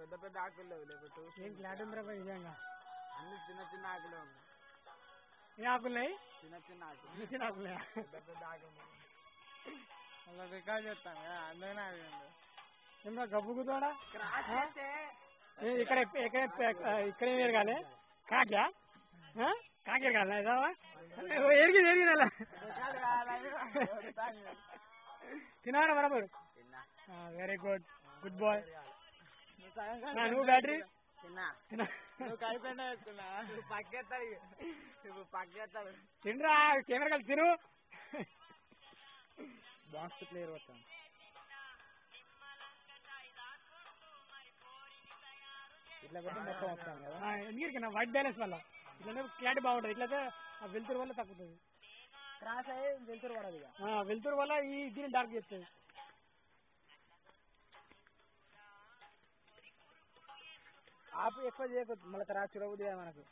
పెద్ద పెద్ద ఆకులు లేవు లేకపోతే ఏం ఫ్లాట్ ఉందిరా నిజంగా అన్ని చిన్న చిన్న ఆకులు ఉన్నాయి ఏ ఆకులున్నాయి చిన్న చిన్న ఆకులు చిన్న చిన్న ఆకులున్నాయా పెద్ద పెద్ద ఆకులు అలా రికార్డ్ చేస్తాను అందుకనే ఏమన్నా గబ్బు కుదోడా క్రాస్ ఇక్కడ ఇక్కడ ఏం ఎరగాలి కాక్యా కాకి ఎరగాలి ఎరిగింది ఎరిగింది తిన్నాడా బరాబర్ వెరీ గుడ్ గుడ్ బాయ్ నువ్వు బ్యాటరీ తినరా కెమెరా కలిసి తిను బాక్స్ ప్లేయర్ వస్తాను ఇట్లా పెట్టి మొత్తం వస్తాను కదా ఎందుకు వైట్ బ్యాలెన్స్ వల్ల ఇట్లా క్లారిటీ బాగుంటుంది ఇట్లయితే వెలుతురు వల్ల తగ్గుతుంది క్రాస్ అయ్యి వెళ్తురు పడదు వెలుతురు వల్ల ఈ దీన్ని డార్క్ చేస్తుంది ఆపు ఎక్కువ చేయకూడదు మళ్ళీ తర్వాత చూడబుద్ది మనకు